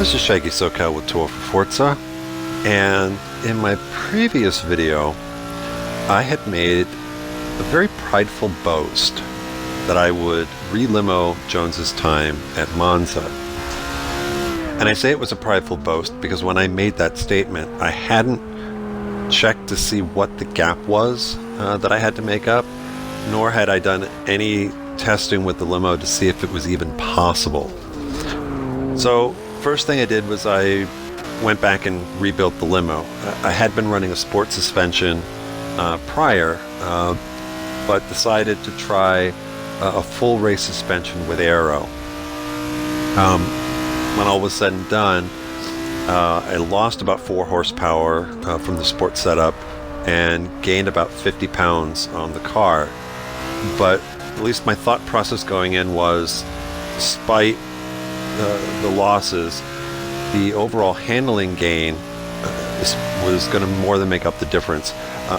This is Shaggy SoCal with Tour for Forza, and in my previous video I had made a very prideful boast that I would re-limo Jones's time at Monza. And I say it was a prideful boast because when I made that statement I hadn't checked to see what the gap was that I had to make up, nor had I done any testing with the limo to see if it was even possible. So first thing I did was I went back and rebuilt the limo. I had been running a sport suspension prior, but decided to try a full race suspension with aero. When all was said and done, I lost about 4 horsepower from the sport setup and gained about 50 pounds on the car. But at least my thought process going in was, despite the losses, the overall handling gain was going to more than make up the difference,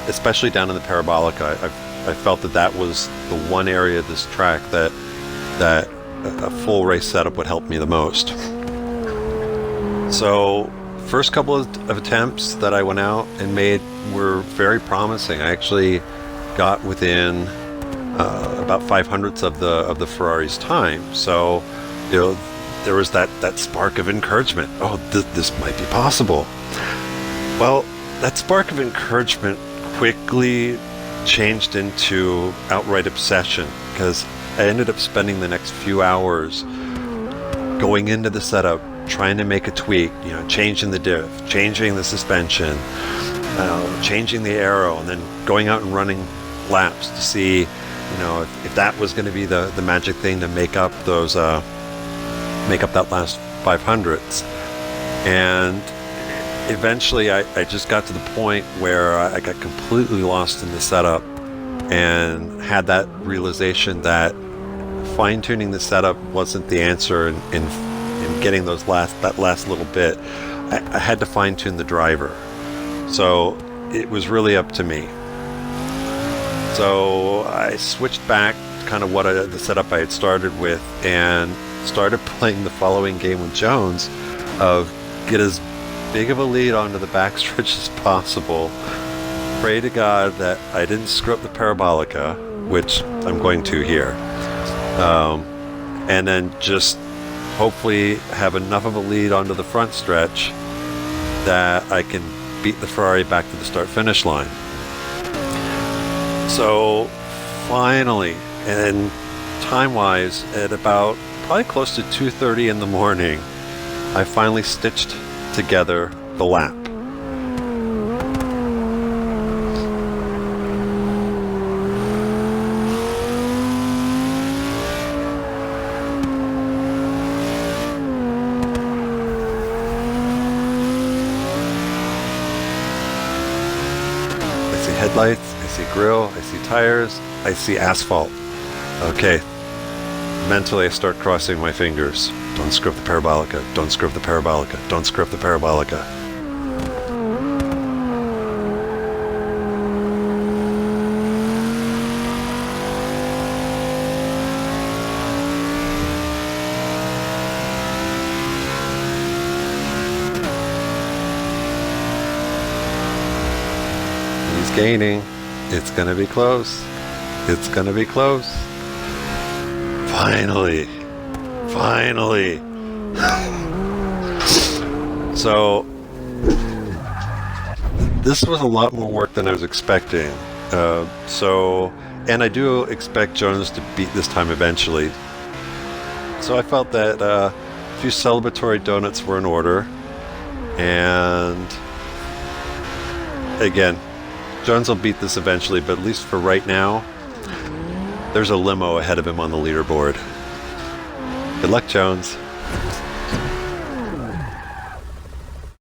especially down in the parabolica. I felt that was the one area of this track that a full race setup would help me the most. So first couple of attempts that I went out and made were very promising. I actually got within about 500ths of the Ferrari's time. So, you know, there was that spark of encouragement. Oh, this might be possible. Well, that spark of encouragement quickly changed into outright obsession, because I ended up spending the next few hours going into the setup, trying to make a tweak, changing the diff, changing the suspension, changing the aero, and then going out and running laps to see, if that was going to be the magic thing to make up those make up that last 500ths. And eventually I just got to the point where I got completely lost in the setup and had that realization that fine-tuning the setup wasn't the answer in getting that last little bit. I had to fine-tune the driver. So it was really up to me. So I switched back to kind of the setup I had started with and started playing the following game with Jones of get as big of a lead onto the backstretch as possible, pray to God that I didn't screw up the parabolica, which I'm going to here, and then just hopefully have enough of a lead onto the front stretch that I can beat the Ferrari back to the start-finish line. So finally, and time-wise, at about probably close to 2:30 in the morning, I finally stitched together the lap. I see headlights, I see grill, I see tires, I see asphalt. Okay. Mentally, I start crossing my fingers. Don't screw up the parabolica. Don't screw up the parabolica. Don't screw up the parabolica. He's gaining. It's going to be close. It's going to be close. Finally. So this was a lot more work than I was expecting. And I do expect Jones to beat this time eventually. So I felt that a few celebratory donuts were in order. And again, Jones will beat this eventually, but at least for right now, there's a limo ahead of him on the leaderboard. Good luck, Jones.